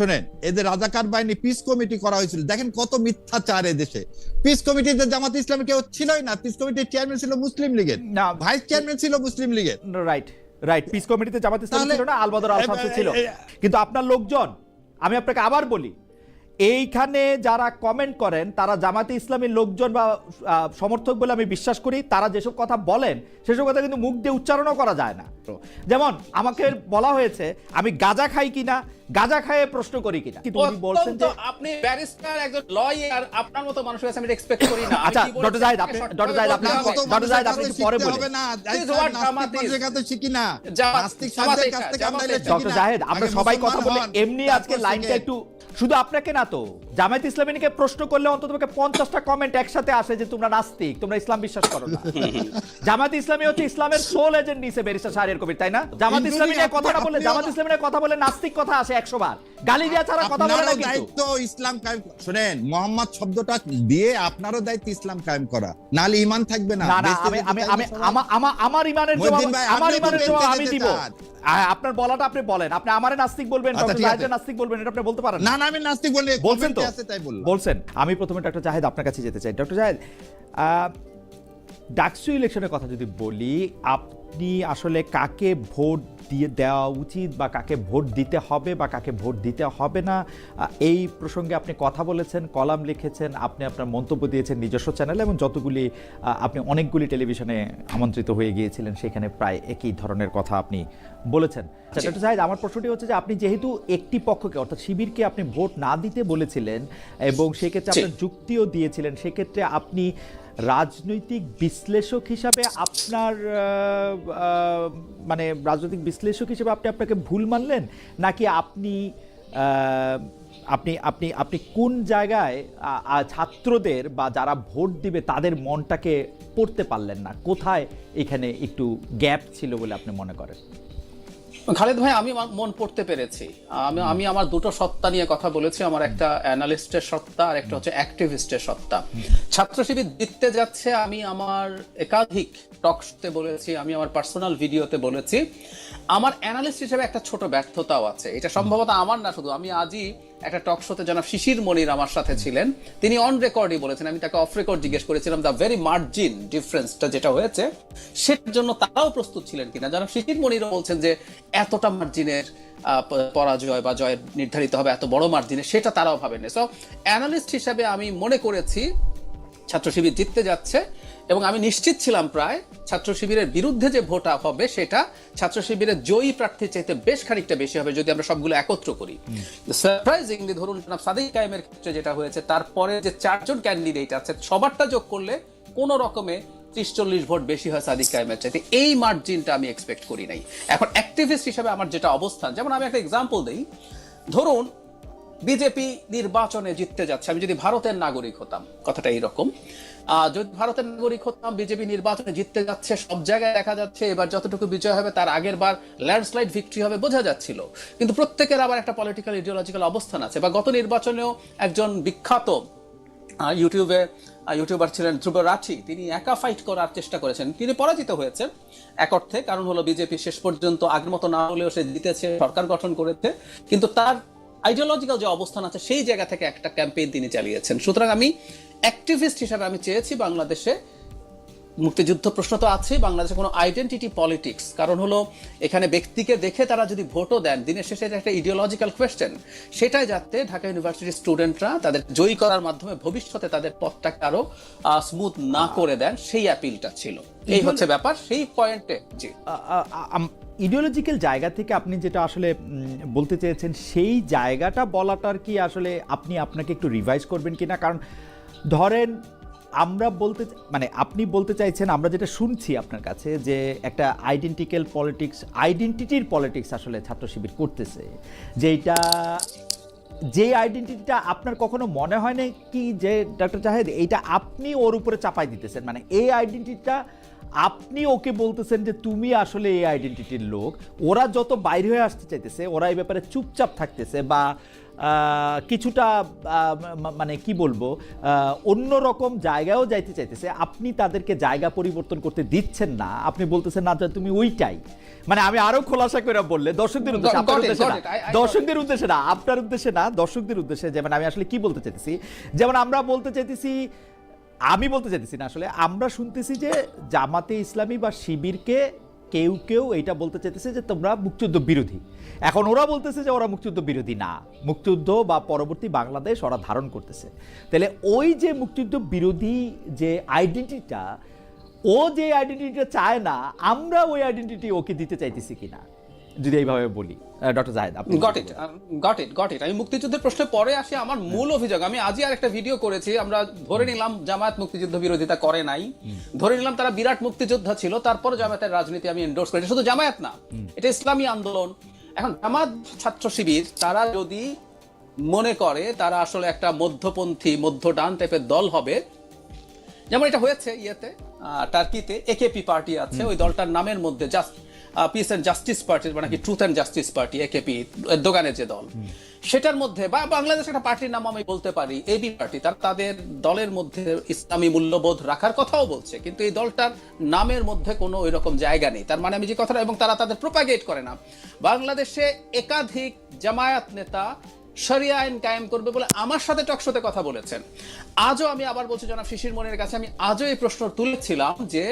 শোনেন, এদের রাজাকার বাহিনী পিস কমিটি করা হয়েছিল, দেখেন কত মিথ্যাচার এদেশে। পিস কমিটিতে জামাত ইসলামী কেউ ছিলই না, পিস কমিটির চেয়ারম্যান ছিল মুসলিম লীগের, না, ভাইস চেয়ারম্যান ছিল মুসলিম লীগের। রাইট রাইট, পিস কমিটিতে জামাত ইসলামী তাহলে- ছিল না, আলবদর আল শামসু ছিল। কিন্তু আপনার লোকজন, আমি আপনাকে আবার বলি, এইখানে যারা কমেন্ট করেন তারা জামাতে ইসলামীর লোকজন বা সমর্থক বলে আমি বিশ্বাস করি। তারা যেসব কথা বলেন সেসব কথা কিন্তু মুখ দিয়ে উচ্চারণও করা যায় না। যেমন আমাকে বলা হয়েছে আমি গাঁজা খাই কিনা, গাঁজা খাইয়ে প্রশ্ন করি কিনা, কিন্তু উনি বলছেন যে আপনি ব্যারিস্টার, একজন লয়ার, আপনার মতো মানুষের কাছে আমি এক্সপেক্ট করি না। আচ্ছা, ডক্টর জাহিদ আপনি কত আপনি একটু পরে বলুন। হবে না, This is what নাস্তিকদের কাছে শিখি না, নাস্তিক জামাতে সাহেবদের কাছ থেকে আমরা এটা শিখি ডক্টর না। জাহেদ আমরা আগে সবাই কথা মুসলমান বলে হন, এমনি আজকে তারপর লাইনটা শিখেন। একটু, শুধু আপনাকে না তো, জামায়াত ইসলামীকে প্রশ্ন করলে অন্তত 50টা কমেন্ট একসাথে আসে যে তোমরা নাস্তিক, তোমরা ইসলাম বিশ্বাস করো না। জামায়াত ইসলামী হচ্ছে ইসলামের সোল এজেন্ট নিছে ব্যারিস্টার শাহরিয়ার কবির, তাই না? জামায়াত ইসলামী নিয়ে কথাটা বলে, জামায়াত ইসলামী নিয়ে কথা বলে নাস্তিক কথা আসে 100 বার, গালি দেওয়া ছাড়া কথা বলে না। আপনারও কিন্তু দায়িত্ব ইসলাম কায়েম, শুনেন, মোহাম্মদ শব্দটা দিয়ে আপনারও দায়িত্ব ইসলাম কায়েম করা, নাহলে ঈমান থাকবে না। না না, বেঁচে আমি যেতে আমি চাইলে আমি সবাই- আমা- আমা- আমার ইমানের জবাব, মহিউদ্দিন ভাই, আমার আপনিও তো ইমানের বেঁচে জবাব যেতে আমি দিব। চান। আপনার বলাটা আপনি বলেন, আপনি আমারে নাস্তিক বলবেন, আচ্ছা, ডক্টর ঠিক আছে। জাহিদকে নাস্তিক বলবেন, এটা আপনি বলতে পারেন না না, আমি নাস্তিক বলি, বলছেন তো, কমেন্টে আছে তাই বললাম। বলছেন। আমি প্রথমে ডক্টর জাহেদ আপনার কাছে যেতে চাই। ডক্টর জাহেদ, ডাকসু ইলেকশনের কথা যদি বলি, আপনি আসলে কাকে ভোট দিয়ে দেওয়া উচিত বা কাকে ভোট দিতে হবে বা কাকে ভোট দিতে হবে না, এই প্রসঙ্গে আপনি কথা বলেছেন, কলাম লিখেছেন, আপনি আপনার মন্তব্য দিয়েছেন নিজস্ব চ্যানেলে, এবং যতগুলি আপনি অনেকগুলি টেলিভিশনে আমন্ত্রিত হয়ে গিয়েছিলেন, সেখানে প্রায় একই ধরনের কথা আপনি বলেছেন। ডক্টর জাহিদ, আমার প্রশ্নটি হচ্ছে যে আপনি যেহেতু একটি পক্ষকে অর্থাৎ শিবিরকে আপনি ভোট না দিতে বলেছিলেন এবং সেক্ষেত্রে আপনার যুক্তিও দিয়েছিলেন, সেক্ষেত্রে আপনি রাজনৈতিক বিশ্লেষক হিসাবে আপনার মানে রাজনৈতিক বিশ্লেষক হিসেবে আপনি আপনাকে ভুল মানলেন, নাকি আপনি আপনি আপনি আপনি কোন জায়গায় ছাত্রদের বা যারা ভোট দিবে তাদের মনটাকে পড়তে পারলেন না? কোথায় এখানে একটু গ্যাপ ছিল বলে আপনি মনে করেন? খালেদ ভাই, আমি মন পড়তে পেরেছি। আমি আমার দুটো সত্তা নিয়ে কথা বলেছি, আমার একটা অ্যানালিস্টের সত্তা আর একটা হচ্ছে অ্যাক্টিভিস্টের সত্তা। ছাত্র শিবির জিততে যাচ্ছে, আমি আমার একাধিক টক শোতে বলেছি, আমি আমার পার্সোনাল ভিডিওতে বলেছি। আমার অ্যানালিস্ট হিসেবে একটা ছোট ব্যর্থতাও আছে, এটা সম্ভবত আমার না শুধু, আমি আজই একটা টক শোতে জনাব শিশির মনির আমার সাথে ছিলেন, তিনি অন রেকর্ডই বলেছেন, আমি তাকে অফ রেকর্ড জিজ্ঞেস করেছিলাম দ্য ভেরি মার্জিন ডিফারেন্সটা যেটা হয়েছে সেটার জন্য তারাও প্রস্তুত ছিলেন কিনা। জনাব শিশির মনিরও বলছেন যে এতটা মার্জিনের পরাজয় বা জয় নির্ধারিত হবে এত বড় মার্জিনে, সেটা তারাও ভাবেন। সো অ্যানালিস্ট হিসাবে আমি মনে করেছি ছাত্র শিবির জিততে যাচ্ছে, এবং আমি নিশ্চিত ছিলাম প্রায় ছাত্র শিবিরের বিরুদ্ধে যে ভোট হবে সেটা ছাত্র শিবিরের জয়ী প্রার্থীর চাইতে বেশ খানিকটা বেশি হবে যদি আমরা সবগুলো একত্র করি। সারপ্রাইজিংলি ধরুন জনাব সাদিক কায়েমের ক্ষেত্রে যেটা হয়েছে, তারপরে যে 4 জন ক্যান্ডিডেট আছে সবারটা যোগ করলে কোন রকমে 30-40 ভোট বেশি হয় সাদিক কায়েমের চাইতে। এই মার্জিনটা আমি এক্সপেক্ট করি নাই। এখন অ্যাক্টিভিস্ট হিসেবে আমার যেটা অবস্থান, যেমন আমি একটা এক্সাম্পল দিই, ধরুন বিজেপি নির্বাচনে জিততে যাচ্ছে, আমি যদি ভারতের নাগরিক হতাম, কথাটা এইরকম, যদি ভারতের নাগরিক হতাম, বিজেপি নির্বাচনে জিততে যাচ্ছে, সব জায়গায় দেখা যাচ্ছে এবার যতটুকু বিজয় হবে তার আগের বার ল্যান্ডস্লাইড ভিক্টরি হবে বোঝা যাচ্ছিল, কিন্তু প্রত্যেকের আবার একটা পলিটিক্যাল ইডিওলজিক্যাল অবস্থান আছে। বা গত নির্বাচনেও একজন বিখ্যাত ইউটিউবার ছিলেন ধ্রুব রাঠি, তিনি একা ফাইট করার চেষ্টা করেছেন, তিনি পরাজিত হয়েছেন এক অর্থে, কারণ হলো বিজেপি শেষ পর্যন্ত আগের মতো না হলেও সে জিতেছে, সরকার গঠন করেছে, কিন্তু তার আইডিওলজিক্যাল যে অবস্থান আছে সেই জায়গা থেকে একটা ক্যাম্পেইন তিনি চালিয়েছেন। সুতরাং আমি অ্যাক্টিভিস্ট হিসাবে আমি চেয়েছি বাংলাদেশে মুক্তিযুদ্ধ প্রশ্ন তো আছে, বাংলাদেশে কোনো আইডেন্টিটি পলিটিক্স, কারণ হলো এখানে ব্যক্তিকে দেখে তারা যদি ভোটও দেন, দিনের শেষে একটা ইডিওলজিক্যাল কোয়েশ্চেন, সেটাই যাতে ঢাকা ইউনিভার্সিটির স্টুডেন্টরা তাদের জয়ী করার মাধ্যমে ভবিষ্যতে তাদের পথটাকে আরো স্মুথ না করে দেন, সেই অ্যাপিলটা ছিল। এই হচ্ছে ব্যাপার, সেই পয়েন্টে। জি, ইডিওলজিক্যাল জায়গা থেকে আপনি যেটা আসলে বলতে চেয়েছেন, সেই জায়গাটা বলাটার কি আসলে আপনি আপনাকে একটু রিভাইজ করবেন কিনা? কারণ ধরেন আমরা বলতে, মানে আপনি বলতে চাইছেন, আমরা যেটা শুনছি আপনার কাছে, যে একটা আইডেন্টিক্যাল পলিটিক্স, আইডেন্টিটির পলিটিক্স আসলে ছাত্র শিবির করতেছে, যেটা যে আইডেন্টিটিটা আপনার কখনো মনে হয় না কি যে ডক্টর জাহেদ এইটা আপনি ওর উপরে চাপাই দিতেছেন, মানে এই আইডেন্টিটিটা আপনি ওকে বলতেছেন যে তুমি আসলে এই আইডেন্টিটির লোক, ওরা যত বাইরে হয়ে আসতে চাইতেছে ওরা এই ব্যাপারে চুপচাপ থাকতেছে বা কিছুটা মানে কি বলবো অন্যরকম জায়গায়ও যাইতে চাইতেছে, আপনি তাদেরকে জায়গা পরিবর্তন করতে দিচ্ছেন না, আপনি বলতেছেন না যে তুমি ওইটাই, মানে আমি আরো খোলাসা করে বললে দর্শকদের উদ্দেশ্যে, আপনার উদ্দেশ্যে না, দর্শকদের উদ্দেশ্যে না, আপনার উদ্দেশ্যে না, দর্শকদের উদ্দেশ্যে, যেমন আমি আসলে কি বলতে চাইতেছি, যেমন আমরা বলতে চাইতেছি, আমি বলতে চাইতেছি না, আসলে আমরা শুনতেছি যে জামাতে ইসলামী বা শিবিরকে কেউ কেউ এইটা বলতে চাইতেছে যে তোমরা মুক্তিযুদ্ধ বিরোধী। এখন ওরা বলতেছে যে ওরা মুক্তিযুদ্ধ বিরোধী না, মুক্তিযুদ্ধ বা পরবর্তী বাংলাদেশ ওরা ধারণ করতেছে। তাহলে ওই যে মুক্তিযুদ্ধ বিরোধী যে আইডেন্টিটিটা, ও যে আইডেন্টিটিটা চায় না, আমরা ওই আইডেন্টিটি ওকে দিতে চাইতেছি কিনা, যদি এইভাবে বলি। ডক্টর জাহেদ, আপনি গট ইট। আমি মুক্তিযুদ্ধের প্রশ্নে পরে আসি। আমার মূল অভিযোগ, আমি আজই আর একটা ভিডিও করেছি, আমরা ধরে নিলাম জামায়াত মুক্তিযুদ্ধ বিরোধিতা করে নাই, ধরে নিলাম তারা বিরাট মুক্তিযোদ্ধা ছিল, তারপর জামায়াতের রাজনীতি আমি এন্ডোর্স করি। শুধু জামায়াত না, এটা ইসলামী আন্দোলন। এখন জামাত ছাত্র শিবির তারা যদি মনে করে তারা আসলে একটা মধ্যপন্থী মধ্য ডান টাইপের দল হবে, যেমন এটা হয়েছে ইয়েতে টার্কিতে একেপি পার্টি আছে, ওই দলটার নামের মধ্যে just peace and justice party, মানে কি truth and justice party, AKP দোকানের যে দল, সেটার মধ্যে বা বাংলাদেশ একটা পার্টির নাম আমি বলতে পারি এবি পার্টি, তাদের দলের মধ্যে ইসলামী মূল্যবোধ রাখার কথাও বলছে, কিন্তু এই দলটার নামের মধ্যে কোনো ওই রকম জায়গা নেই। তার মানে আমি যে কথাটা, এবং তারা তাদের প্রোপাগেট করে না। বাংলাদেশে একাধিক জামায়াত নেতা শরিয়া আইন কায়েম করবে বলে আমার সাথে টকশোতে কথা বলেছেন। আজও আমি আবার বলছি, জনাব শিশির মনিরের কাছে আমি আজও এই প্রশ্ন তুলেছিলাম যে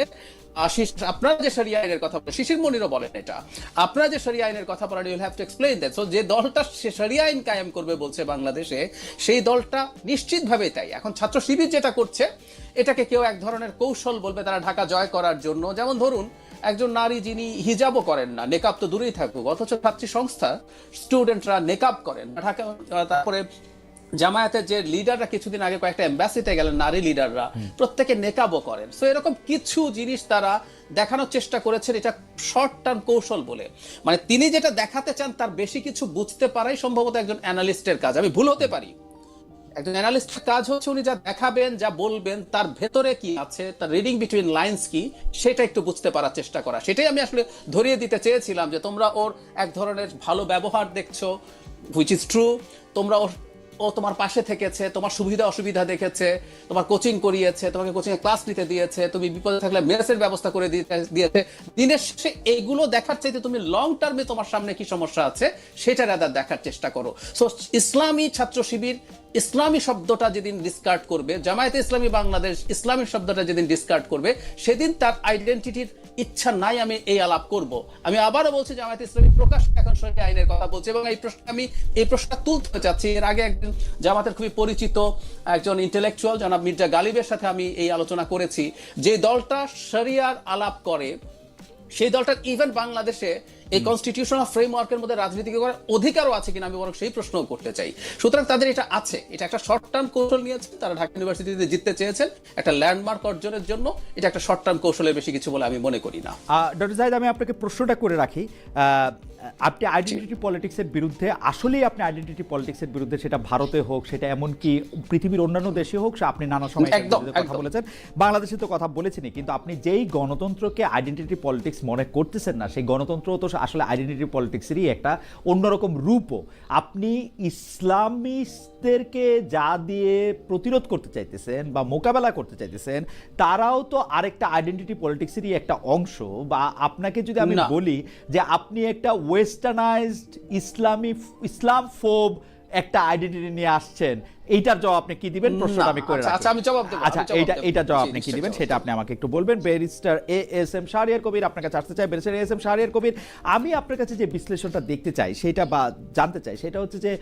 আপনারা যে শরিয়া আইনের কথা বলেন, শিশির মনিরও বলেন এটা, আপনারা যে শরিয়া আইনের কথা বলেন, you will have to explain that. So যে দলটা শরিয়া আইন কায়েম করবে বলছে বাংলাদেশে, সেই দলটা নিশ্চিতভাবে তাই। এখন ছাত্র শিবির যেটা করছে, এটাকে কেউ এক ধরনের কৌশল বলবে তারা ঢাকা জয় করার জন্য। যেমন ধরুন একজন নারী যিনি হিজাবও করেন না, নেকাব তো দূরেই থাকুক, অথচ ছাত্রী সংস্থা স্টুডেন্টরা নেকাব করেন ঢাকা। তারপরে জামায়াতের যে লিডাররা কিছুদিন আগে কয়েকটা এম্বাসিতে গেলেন, নারী লিডাররা প্রত্যেকে নেকাবও করেন। সো এরকম কিছু জিনিস তারা দেখানোর চেষ্টা করেছেন, এটা শর্ট টার্ম কৌশল বলে। মানে তিনি যেটা দেখাতে চান তার বেশি কিছু বুঝতে পারাই সম্ভবত একজন অ্যানালিস্টের কাজ। আমি ভুল হতে পারি, একজন অ্যানালিস্টের কাজ হচ্ছে উনি যা দেখাবেন, যা বলবেন, তার ভেতরে কি আছে, তার রিডিং বিটুইন লাইন্স কি, সেটা একটু বুঝতে পারার চেষ্টা করা। সেটাই আমি আসলে ধরিয়ে দিতে চেয়েছিলাম যে তোমরা ওর এক ধরনের ভালো ব্যবহার দেখছো, হুইচ ইজ ট্রু। তোমরা ও তোমার পাশে থেকেছে, তোমার সুবিধা অসুবিধা দেখেছে, তোমার কোচিং করিয়েছে, তোমাকে কোচিং এ ক্লাস নিতে দিয়েছে, তুমি বিপদে থাকলে মেসের ব্যবস্থা করে দিয়েছে। দিনের শেষে এগুলো দেখার চাইতে তুমি লং টার্মে তোমার সামনে কি সমস্যা আছে সেটা রাদার দেখার চেষ্টা করো। সো ইসলামী ছাত্র শিবির ইসলামী শব্দটা যেদিন ডিসকার্ড করবে, জামায়াতে ইসলামী বাংলাদেশ ইসলামী শব্দটা যেদিন ডিসকার্ড করবে, সেদিন তার আইডেন্টিটির ইচ্ছা নাই আমি এই আলাপ করব। আমি আবারও বলছি, জামায়াতে ইসলামী প্রকাশ এখন শরিয়া আইনের কথা বলছে, এবং এই প্রশ্নটা তুলতে চাচ্ছি। এর আগে একজন জামাতের খুবই পরিচিত একজন ইন্টেলেকচুয়াল জনাব মির্জা গালিবের সাথে আমি এই আলোচনা করেছি, যে দলটা শরিয়ার আলাপ করে, সেই দলটার ইভেন বাংলাদেশে এই কনস্টিটিউশনাল ফ্রেমওয়ার্কের মধ্যে রাজনীতি করার অধিকারও আছে কিনা আমি বরং সেই প্রশ্নও করতে চাই। সুতরাং তাদের এটা আছে, এটা একটা শর্ট টার্ম কৌশল নিয়েছে, তারা ঢাকা ইউনিভার্সিটিতে জিততে চেয়েছেন একটা ল্যান্ডমার্ক অর্জনের জন্য। এটা একটা শর্ট টার্ম কৌশলের বেশি কিছু বলে আমি মনে করি না। ডক্টর জাহিদ, আমি আপনাকে প্রশ্নটা করে রাখি, আপনি আইডেন্টিটি পলিটিক্সের বিরুদ্ধে, আসলেই আপনি আইডেন্টিটি পলিটিক্সের বিরুদ্ধে, সেটা ভারতে হোক, সেটা এমনকি পৃথিবীর অন্যান্য দেশে হোক, আপনি নানা সময় কথা বলেছেন, বাংলাদেশে তো কথা বলেছেনই, কিন্তু আপনি যেই গণতন্ত্রকে আইডেন্টিটি পলিটিক্স মনে করতেছেন না, সেই গণতন্ত্র তো আসলে আইডেন্টিটি পলিটিক্সেরই একটা অন্যরকম রূপও। আপনি ইসলামিস্টদেরকে যা দিয়ে প্রতিরোধ করতে চাইতেছেন বা মোকাবেলা করতে চাইতেছেন, তারাও তো আরেকটা আইডেন্টিটি পলিটিক্সেরই একটা অংশ। বা আপনাকে যদি আমি বলি যে আপনি একটা ওয়েস্টার্নাইজড ইসলাম ফোব একটা আইডেন্টিটি নিয়ে আসছেন, এইটার জবাব আপনি কি দিবেন? প্রশ্নটা আমি করে রাখি। আচ্ছা, আমি জবাব দেব। আচ্ছা, এইটা জবাব আপনি কি দিবেন সেটা আপনি আমাকে একটু বলবেন। ব্যারিস্টার এএসএম শাহরিয়ার কবির, আপনার কাছে আসতে চাই। ব্যারিস্টার এএসএম শাহরিয়ার কবির, আমি আপনার কাছে যে বিশ্লেষণটা দেখতে চাই সেটা বা জানতে চাই সেটা হচ্ছে যে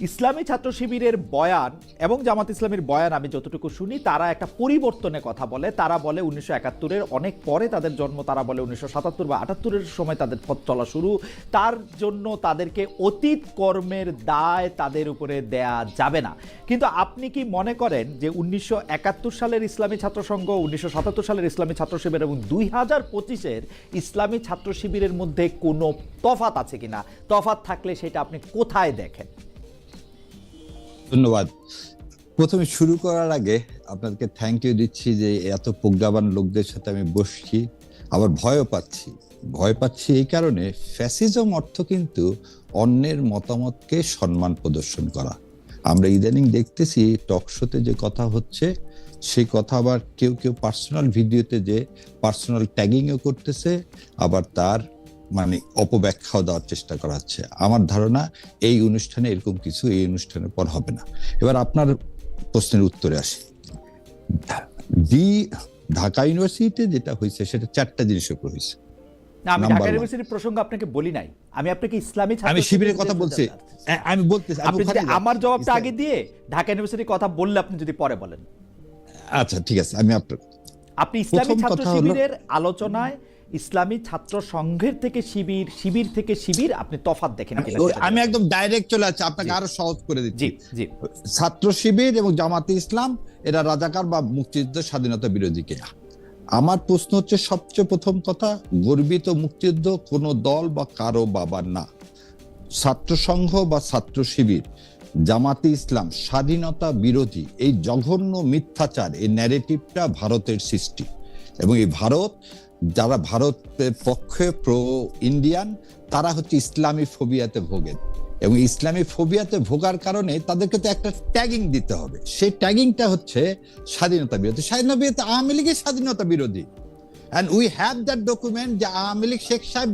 ইসলামী ছাত্র শিবিরের বয়ান এবং জামাত ইসলামীর বয়ান আমি যতটুকু শুনি, তারা একটা পরিবর্তনের কথা বলে। তারা বলে 1971-এর অনেক পরে তাদের জন্ম, তারা বলে 1977 বা 78-এর সময় তাদের পথ চলা শুরু, তার জন্য তাদেরকে অতীত কর্মের দায় তাদের উপরে দেয়া যাবে না। কিন্তু আপনি কি মনে করেন যে 1971 সালের ইসলামী ছাত্র সংঘ, 1977 সালের ইসলামী ছাত্র শিবির এবং 2025-এর ইসলামী ছাত্র শিবিরের মধ্যে কোনো তফাৎ আছে কিনা? তফাৎ থাকলে সেটা আপনি কোথায় দেখেন? ধন্যবাদ। প্রথমে শুরু করার আগে আপনাদেরকে থ্যাংক ইউ দিচ্ছি যে এত প্রজ্ঞাবান লোকদের সাথে আমি বসছি, আবার ভয়ও পাচ্ছি। ভয় পাচ্ছি এই কারণে, ফ্যাসিজম অর্থ কিন্তু অন্যের মতামতকে সম্মান প্রদর্শন করা। আমরা ইদানিং দেখতেছি টকশোতে যে কথা হচ্ছে, সেই কথা আবার কেউ কেউ পার্সোনাল ভিডিওতে যে পার্সোনাল ট্যাগিংও করতেছে, আবার তার মানে অপব্যাখ্যাও দেওয়ার চেষ্টা করা হচ্ছে। আমার ধারণা এই অনুষ্ঠানে এরকম কিছু এই অনুষ্ঠানের পর হবে না। এবার আপনার প্রশ্নের উত্তরে আসি। ঢাকা ইউনিভার্সিটিতে যেটা হয়েছে সেটা 4টা জিনিসের উপর হয়েছে। না, আমি ঢাকা ইউনিভার্সিটির প্রসঙ্গ আপনাকে বলি নাই, আমি আপনাকে ইসলামী ছাত্র আমি শিবিরের কথা বলছি। আমি বলতেছি আপনি যদি আমার জবাবটা আগে দিয়ে ঢাকা ইউনিভার্সিটির কথা বললে আপনি যদি পরে বলেন। আচ্ছা ঠিক আছে, আমি আপনি ইসলামী ছাত্র শিবিরের আলোচনায় ইসলামী ছাত্র সংঘের থেকে শিবির, শিবির থেকে শিবির, আপনি তফাৎ দেখেন কিনা? আমি একদম ডাইরেক্ট চলে যাচ্ছি, আপনাকে আরো সহজ করে দিচ্ছি। জি জি। ছাত্র শিবির এবং জামাতে ইসলাম এরা রাজাকার বা মুক্তিযুদ্ধ স্বাধীনতা বিরোধী কিনা? আমার প্রশ্ন হচ্ছে, সবচেয়ে প্রথম কথা, গর্বিত মুক্তিযুদ্ধ কোনো দল বা কারো বাবার না। ছাত্র সংঘ বা ছাত্র শিবির, জামাতে ইসলাম স্বাধীনতা বিরোধী, এই জঘন্য মিথ্যাচার, এই ন্যারেটিভটা ভারতের সৃষ্টি। এবং এই ভারত, যারা ভারতের পক্ষে প্রো ইন্ডিয়ান, তারা হচ্ছে ইসলামী ফোবিয়াতে ভোগেন, এবং ইসলামী ফোবিয়াতে ভোগার কারণে তাদেরকে তো একটা ট্যাগিং দিতে হবে। সেই ট্যাগিংটা হচ্ছে স্বাধীনতা বিরোধী। স্বাধীনতা বিরোধী, আওয়ামী লীগের স্বাধীনতা বিরোধী। And we have that document যে আওয়ামী লীগ শেখ সাহেব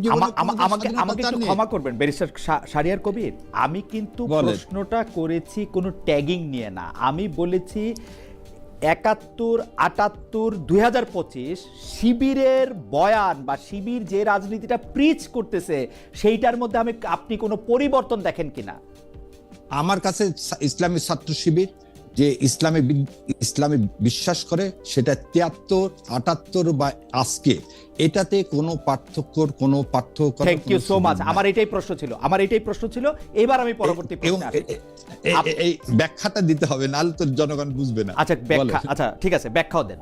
আমাকে একটু ক্ষমা করবেন ব্যারিস্টার শাহরিয়ার কবির, আমি কিন্তু প্রশ্নটা করেছি কোনো ট্যাগিং নিয়ে না। আমি বলেছি ৭১, ৭৮, ২০২৫ শিবিরের বয়ান বা শিবির যে রাজনীতিটা প্রিচ করতেছে সেইটার মধ্যে আপনি কোনো পরিবর্তন দেখেন কিনা? আমার কাছে ইসলামী ছাত্র শিবির যে ইসলামে বিশ্বাস করে, সেটা ৭৩, ৭৮ বা আজকে, এটাতে কোনো পার্থক্য। Thank you so much. আমার এটাই প্রশ্ন ছিল। এবার আমি পরবর্তী প্রশ্নে আসি। এই ব্যাখ্যাটা দিতে হবে, নাহলে তো জনগণ বুঝবে না। আচ্ছা ঠিক আছে, ব্যাখ্যাও দেন।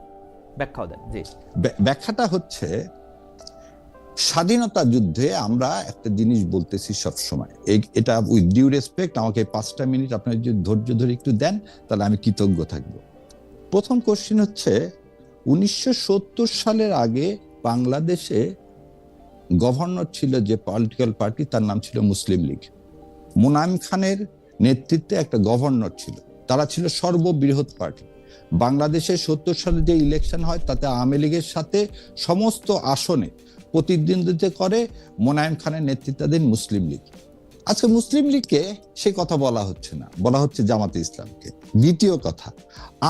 জি। ব্যাখ্যাটা হচ্ছে, স্বাধীনতা যুদ্ধে আমরা একটা জিনিস বলতেছি সবসময়, এটা উইথ ডিউ রেসপেক্ট, আমাকে 5টা মিনিট আপনার যদি ধৈর্য ধরে একটু দেন তাহলে আমি কৃতজ্ঞ থাকব। প্রথম কোশ্চেন হচ্ছে, 1970 সালের আগে বাংলাদেশে গভর্নর ছিল যে পলিটিক্যাল পার্টি, তার নাম ছিল মুসলিম লীগ। মোনায়েম খানের নেতৃত্বে একটা গভর্নর ছিল, তারা ছিল সর্ববৃহৎ পার্টি। বাংলাদেশে 70 সালে যে ইলেকশন হয় তাতে আওয়ামী লীগের সাথে সমস্ত আসনে প্রতিদ্বন্দ্বিতা করে মোনায়েম খানের নেতৃত্বাধীন মুসলিম লীগ। আজকে মুসলিম লীগকে সে কথা বলা হচ্ছে না, বলা হচ্ছে জামাতে ইসলামকে। দ্বিতীয় কথা,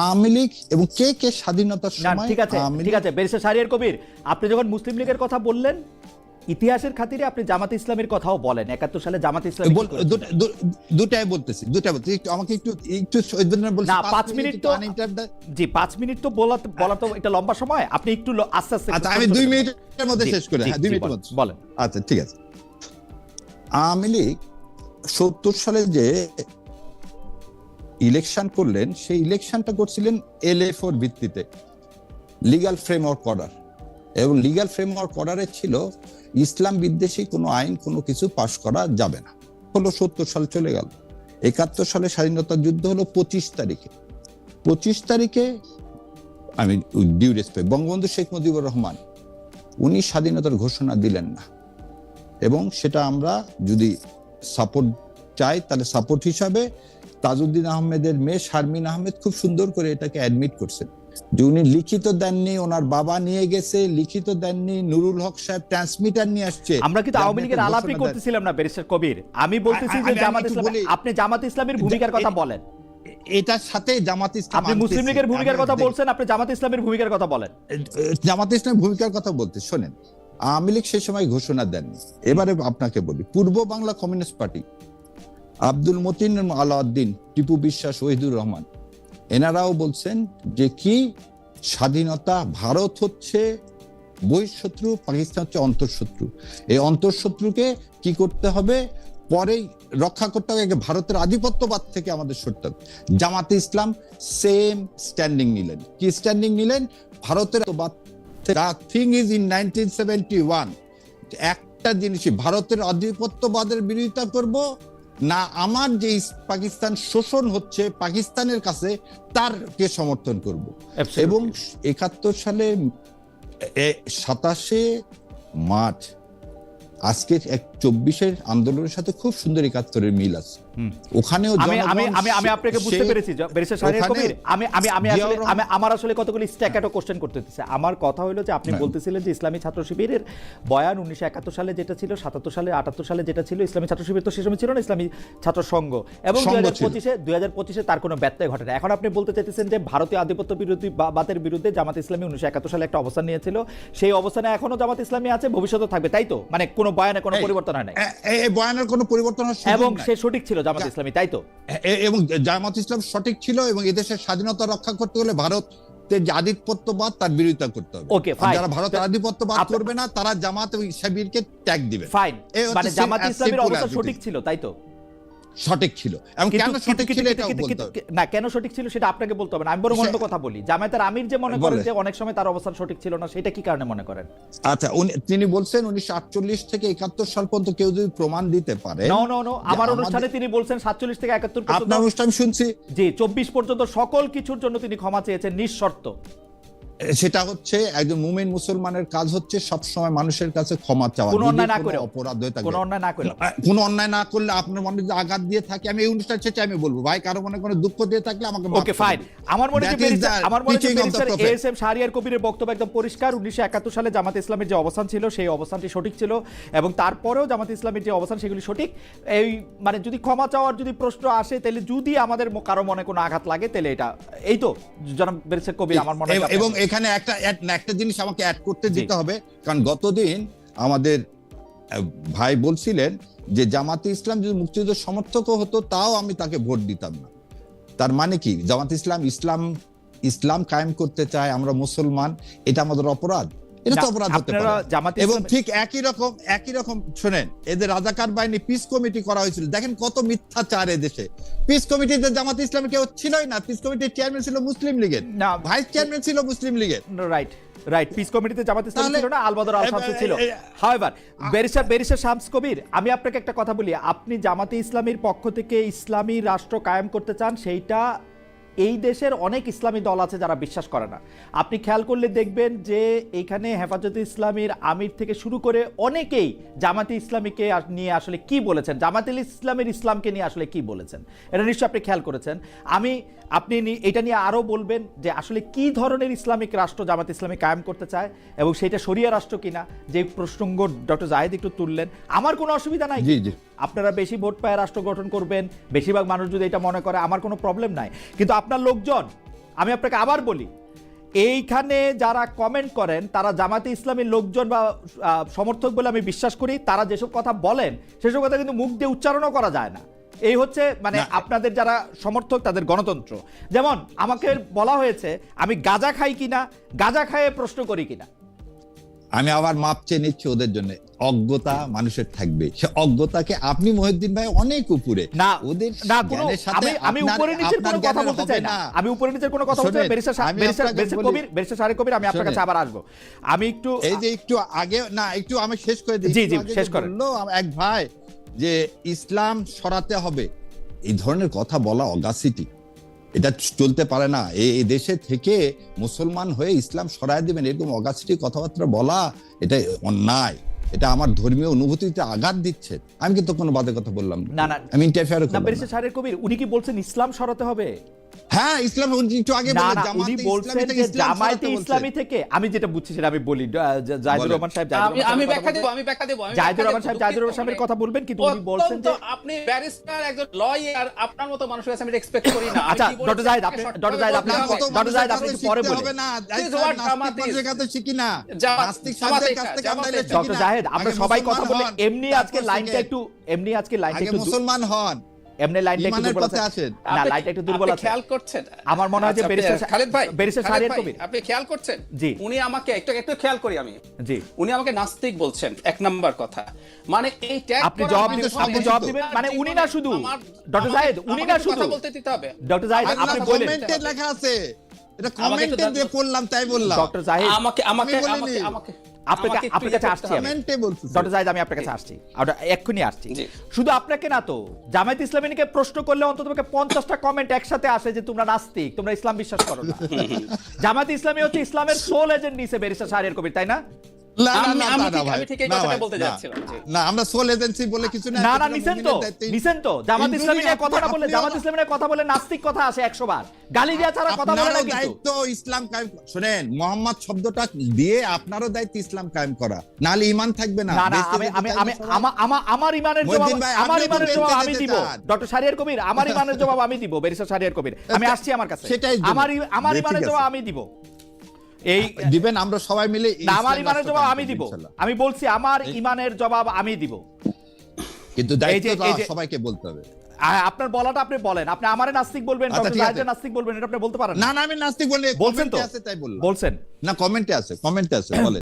আওয়ামী লীগ এবং কে স্বাধীনতার সময়। ঠিক আছে ব্যারিস্টার শাহরিয়ার কবির, আপনি যখন মুসলিম লীগের কথা বললেন, ইতিহাসের খাতিরে আপনি জামাতে ইসলামের কথাও বলেন। ৭১ সালে জামাতে ইসলাম দুটাই বলতেছি, আমাকে একটু 5 মিনিট তো। জি, 5 মিনিট তো বলা তো এটা লম্বা সময়, আপনি একটু আস্তে আস্তে। আচ্ছা, আমি 2 মিনিটের মধ্যে শেষ করে। হ্যাঁ, 2 মিনিটের মধ্যে বলেন। আচ্ছা ঠিক আছে। আওয়ামী লীগ 70 সালে যে ইলেকশন করলেন, সেই ইলেকশনটা করছিলেন LA4 ভিত্তিতে, লিগ্যাল ফ্রেমওয়ার্ক অর্ডার। এবং লিগ্যাল ফ্রেমওয়ার্ক অর্ডারে ছিল ইসলাম বিদ্বেষী কোনো আইন কোনো কিছু পাশ করা যাবে না। হলো 70 সাল চলে গেল। ৭১ সালে স্বাধীনতা যুদ্ধ হলো 25 তারিখে। আমি ডিউ রেসপেক্ট, বঙ্গবন্ধু শেখ মুজিবুর রহমান, উনি স্বাধীনতার ঘোষণা দিলেন না। এবং সেটা আমরা যদি সাপোর্ট চাই, তাহলে সাপোর্ট হিসাবে তাজউদ্দিন আহমেদের মেয়ে শারমিন আহমেদ খুব সুন্দর করে এটাকে অ্যাডমিট করছেন যে উনি লিখিত দেননি, ওনার বাবা নিয়ে গেছে, লিখিত দেননি, নুরুল হক সাহেব ট্রান্সমিটার নিয়ে আসছে। আমরা কিন্তু আওয়ামী লীগের আলাপই করতেছিলাম না ব্যারিস্টার কবির, আমি বলতেছি যে জামাতে ইসলাম, আপনি জামাতে ইসলামের ভূমিকার কথা বলেন। এটার সাথে জামাতে ইসলাম, আপনি মুসলিম লীগের ভূমিকার কথা বলছেন, আপনি জামাতে ইসলামের ভূমিকার কথা বলেন। জামাতে ইসলামের ভূমিকার কথা বলতে শোনেন, আওয়ামী লীগ সেই সময় ঘোষণা দেননি। এবারে আপনাকে বলি, পূর্ব বাংলা কমিউনিস্ট পার্টি, আব্দুল মতিন, আলাউদ্দিন, টিপু বিশ্বাস, ওহিদুর রহমান, এনারাও বলছেন যে কি স্বাধীনতা, ভারত হচ্ছে বহিঃশত্রু, পাকিস্তান হচ্ছে অন্তঃশত্রু। এই অন্তঃশত্রুকে কি করতে হবে, পরেই রক্ষা করতে হবে, ভারতের আধিপত্যবাদ থেকে আমাদের সরতে হবে। জামাতে ইসলাম সেম স্ট্যান্ডিং নিলেন। কি স্ট্যান্ডিং নিলেন? ভারতের থিং ইজ ইন 1971 একটা জিনিসই, ভারতের আধিপত্যবাদের বিরোধিতা করব না আমার যে পাকিস্তান শোষণ হচ্ছে পাকিস্তানের কাছে তারকে সমর্থন করব। Absolutely. এবং 71 সালে 27 মার্চ আজকের 24-এর আন্দোলনের সাথে খুব সুন্দর 71-এর মিল আছে। ওখানেও আমি আপনাকে বুঝতে পেরেছি ব্যারিস্টার শাহরিয়ার কবির। আমার আসলে কতগুলো স্ট্যাকেটো কোশ্চেন করতে দিচ্ছে। আমার কথা হলো যে আপনি বলতেছিলেন যে ইসলামী ছাত্র শিবিরের বয়ান 1971 সালে যেটা ছিল, 77 সালে 78 সালে যেটা ছিল, ইসলামী ছাত্র শিবির তো সে সময় ছিল না, ইসলামী ছাত্র সংঘ, এবং 2025-এ তার কোনো ব্যত্যয় ঘটে না। এখন আপনি বলতে চাইতেছেন যে ভারতীয় আধিপত্য বিরোধী বাতের বিরুদ্ধে জামাত ইসলামী 1971 সালে একটা অবস্থান নিয়েছিল, সেই অবস্থানে এখনো জামাত ইসলামী আছে, ভবিষ্যতে থাকবে, তাই তো? মানে কোনো বয়ানে কোনো পরিবর্তন হয় না, এই বয়ানের কোনো পরিবর্তন হয় না, এবং সে সঠিক ছিল জামাত ইসলামী, তাই তো? এবং জামাত ইসলাম সঠিক ছিল, এবং এদেশের স্বাধীনতা রক্ষা করতে হলে ভারতের যে আধিপত্যবাদ তার বিরোধিতা করতে হবে। ওকে, ফাইন। যারা ভারতের আধিপত্যবাদ করবে না তারা জামাত এবং শিবিরকে ট্যাগ দিবে। ফাইন, মানে জামাত ইসলামের অবস্থা সঠিক ছিল, তাই তো? সঠিক ছিল। এবং কেন সঠিক ছিল এটাও বলতে হবে। না, কেন সঠিক ছিল সেটা আপনাকে বলতে হবে না, আমি বরং অন্য কথা বলি। জামায়াতের আমির যে মনে করেন যে অনেক সময় তার অবস্থান সঠিক ছিল না, সেটা কি কারণে মনে করেন? আচ্ছা, তিনি বলছেন 1948 থেকে 71 সাল পর্যন্ত কেউ যদি প্রমাণ দিতে পারে। নো, আমার অনুষ্ঠানে তিনি বলছেন 47 থেকে 71 পর্যন্ত। আপনার অনুষ্ঠান শুনছি। জি, 24 পর্যন্ত সকল কিছুর জন্য তিনি ক্ষমা চেয়েছেন নিঃশর্ত। সেটা হচ্ছে একজন মুমিন মুসলমানের কাজ হচ্ছে সব সময় মানুষের কাছে ক্ষমা চাওয়া, কোনো অন্যায় না করে, অপরাধ হয়ে থাকে, কোনো অন্যায় না করে, কোনো অন্যায় না করলে আপনার মনে যদি আঘাত দিয়ে থাকে, আমি এই অনুষ্ঠান শেষে আমি বলবো ভাই কারো মনে কোনো দুঃখ দিয়ে থাকলে আমাকে মাফ ওকে, করে ফাইন। দিন। আমার মনে Teaching of the SM Shahriar কবিরের বক্তব্য একদম পরিষ্কার। 1971 সালে জামাত ইসলামের যে অবস্থান ছিল সেই অবস্থানটি সঠিক ছিল, এবং তারপরেও জামাত ইসলামের যে অবস্থান সেগুলি সঠিক। এই মানে যদি ক্ষমা চাওয়ার যদি প্রশ্ন আসে, তাহলে যদি আমাদের কারো মনে কোনো আঘাত লাগে, তাহলে এটা এই তো জনাব ব্যারিস্টার কবির আমার মনে হয়। এবং এখানে একটা জিনিস আমাকে অ্যাড করতে দিতে হবে, কারণ গতদিন আমাদের ভাই বলছিলেন যে জামাতে ইসলাম যদি মুক্তিযুদ্ধের সমর্থকও হতো তাও আমি তাকে ভোট দিতাম না। তার মানে কি? জামাত ইসলাম কায়েম করতে চায়, আমরা মুসলমান, এটা আমাদের অপরাধ? এটা তো অপরাধ হতে পারে। এবং ঠিক একই রকম শোনেন, এদের রাজাকার বাহিনী পিস কমিটি করা হয়েছিল, দেখেন কত মিথ্যাচার এদেশে। পিস কমিটিতে জামাত ইসলামী কেউ ছিলই না, পিস কমিটির চেয়ারম্যান ছিল মুসলিম লীগের, ভাইস চেয়ারম্যান ছিল মুসলিম লীগের। রাইট, পিস কমিটিতে জামাত ইসলামী ছিল না, আলবদর আল শামস ছিল। হাওয়েভার, ব্যারিস্টার শামস কবির, আমি আপনাকে একটা কথা বলি, আপনি জামাতে ইসলামীর পক্ষ থেকে ইসলামী রাষ্ট্র কায়েম করতে চান, সেইটা এই দেশের অনেক ইসলামী দল আছে যারা বিশ্বাস করে না। আপনি খেয়াল করলে দেখবেন যে এখানে হেফাজতে ইসলামীর আমির থেকে শুরু করে অনেকেই জামাতে ইসলামীকে নিয়ে আসলে কি বলেছেন, জামাতে ইসলামের ইসলামকে নিয়ে আসলে কি বলেছেন, এটা নিশ্চয়ই আপনি খেয়াল করেছেন। আপনি এটা নিয়ে আরও বলবেন যে আসলে কি ধরনের ইসলামিক রাষ্ট্র জামাত ইসলামী কায়েম করতে চায়, এবং সেটা শরিয়া রাষ্ট্র কিনা, যে প্রসঙ্গ ডক্টর জাহেদ একটু তুললেন। আমার কোনো অসুবিধা নাই, আপনারা বেশি ভোট পায় রাষ্ট্র গঠন করবেন, বেশিরভাগ মানুষ যদি এটা মনে করে, আমার কোনো প্রবলেম নাই। কিন্তু আপনার লোকজন, আমি আপনাকে আবার বলি, এইখানে যারা কমেন্ট করেন তারা জামাতে ইসলামীর লোকজন বা সমর্থক বলে আমি বিশ্বাস করি। তারা যেসব কথা বলেন সেসব কথা কিন্তু মুখ দিয়ে উচ্চারণও করা যায় না। এই হচ্ছে মানে আপনাদের যারা সমর্থক তাদের গণতন্ত্র। যেমন আমাকে বলা হয়েছে আমি গাঁজা খাই কিনা, গাঁজা খাইয়ে প্রশ্ন করি কিনা। আমি আবার মাপ চেয়ে নিচ্ছি ওদের জন্য। অজ্ঞতা মানুষের থাকবে, সে অজ্ঞতাকে আপনি মহিউদ্দিন ভাই অনেক উপরে। না ওদের না, আমি উপরে নিচের কোনো কথা বলতে চাই না, আমি উপরে নিচের কোনো কথা বলতে চাই। ব্যারিস্টার শাহরিয়ার কবির, আমি আপনার কাছে আবার আসবো। আমি একটু আমি শেষ করে দিই। জি শেষ করেন। এক ভাই যে ইসলাম সরাতে হবে, এই ধরনের কথা বলা অগাসিটি, এটা চলতে পারে না। এই দেশে থেকে মুসলমান হয়ে ইসলাম সরায় দিবেন এরকম অগাসিটি কথাবার্তা বলা, এটা অন্যায়। এটা আমার ধর্মীয় অনুভূতিতে আঘাত দিচ্ছে। আমি কিন্তু কোনো বাজে কথা বললাম না, আমি ইন্টারফেয়ার করলাম না। ব্যারিস্টার শাহরিয়ার কবির, উনি কি বলছেন ইসলাম সরাতে হবে? হ্যাঁ, ইসলাম একটু আগে উনি বলছেন যে জামায়াতে ইসলামী থেকে, আমি যেটা বুঝছি সেটা আমি বলি। জাহিদুর রহমান সাহেব, আমি ব্যাখ্যা দেব। জাহিদুর রহমান সাহেবের কথা বলবেন, কিন্তু উনি বলছেন যে আপনি ব্যারিস্টার, একজন লয়ার, আপনার মতো মানুষের কাছে আমি এক্সপেক্ট করি না। আচ্ছা, ডক্টর জাহিদ আপনি একটু পরে বলবেন। শিখি না ডক্টর জাহিদ, আমরা সবাই কথা বলে এমনি আজকে লাইনটা একটু মুসলমান হন, এমনি লাইনটা একটু দুর্বল আছে। না, লাইনটা একটু দুর্বল আছে। খেয়াল করছেন? আমার মনে হয় যে খালেদ ভাই, ব্যারিস্টার শাহরিয়ার কবির, আপনি খেয়াল করছেন? জি। উনি আমাকে একটু খেয়াল করি আমি। জি। উনি আমাকে নাস্তিক বলছেন, এক নাম্বার কথা। মানে এই ট্যাগ আপনি জবাব দিবেন মানে উনি না শুধু ডক্টর জাহিদ, উনি না শুধু কথা বলতে দিতে হবে। ডক্টর জাহিদ, আপনি বলেন কমেন্টে লেখা আছে এটা আমাকে একটু কমেন্টে যে পড়লাম তাই বললাম। ডক্টর জাহিদ আমাকে আমাকে আমি বলিনি। আমাকে আমাকে আপনাকে আমাকে একটু আপনার কাছে ইয়ে আসছি করতে হবে। আমি। কমেন্টে বলছি। ডক্টর জাহিদ আমি আপনার কাছে আসছি, ওটা এক্ষুনি আসছি। জি। শুধু আপনাকে না তো, জামায়াত ইসলামীকে প্রশ্ন করলে অন্তত 50টা কমেন্ট একসাথে আসে যে তোমরা নাস্তিক, তোমরা ইসলাম বিশ্বাস করো না। জামায়াত ইসলামী হচ্ছে ইসলামের সোল এজেন্ট নিছে ব্যারিস্টার শাহরিয়ার কবির, তাই না? না, না, না, আমি না, ঠিক- ভাই, আমি ঠিক এই না, কথাটা ভাই, বলতে না, যাচ্ছিলাম, জি। না, আমরা সোল এজেন্সি বলে কিছু না। না না এটা নিছেন তো, মুমিনের দায়িত্ব। নিছেন তো। জামাত Including ইসলামী নিয়ে কথাটা বলে, আপনিও- জামাত ইসলামী নিয়ে কথা বলে নাস্তিক কথা আসে 100 বার, গালি দেওয়া ছাড়া কথা বলে না আপনারও কিন্তু। দায়িত্ব ইসলাম কায়েম। শুনেন, মোহাম্মদ শব্দটা দিয়ে আপনারও দায়িত্ব ইসলাম কায়েম করা, নাহলে ঈমান থাকবে না। না না, বেঁচে আমি যেতে আমি চাইলে আমি সবাই- আমা- আমা- আমার ইমানের জবাব, মহিউদ্দিন ভাই, আমার আপনি তো ইমানের জবাব বেঁচে আমি যেতে দিব। চান। ডক্টর শাহরিয়ার কবির, আমার ইমানের জবাব আমি দিব, ব্যারিস্টার শাহরিয়ার কবির। আমি আসছি আমার কাছে। সেটাই জন্য। আমার জি, ইমানের ঠিক জবাব আছে। আমি দিব। এই দিবেন, আমরা সবাই মিলে না, আমার ইসলাম ইমানের রাষ্ট্র জবাব কায়েম আমি করব, দিব। ইনশাআল্লাহ। আমি বলছি আমার ইমানের জবাব আমি দিব। কিন্তু এই দায়িত্ব যে- সবাইকে বলতে হবে। আপনার বলাটা আপনি বলেন, আপনি আমারে নাস্তিক বলবেন, আচ্ছা, ডক্টর ঠিক আছে। জাহিদের নাস্তিক বলবেন, এটা আপনি বলতে পারেন না না, আমি নাস্তিক বলি, বলছেন তো? কমেন্টে আছে তাই বললাম। বলছেন। না, কমেন্টে আছে, কমেন্টে আছে, বলে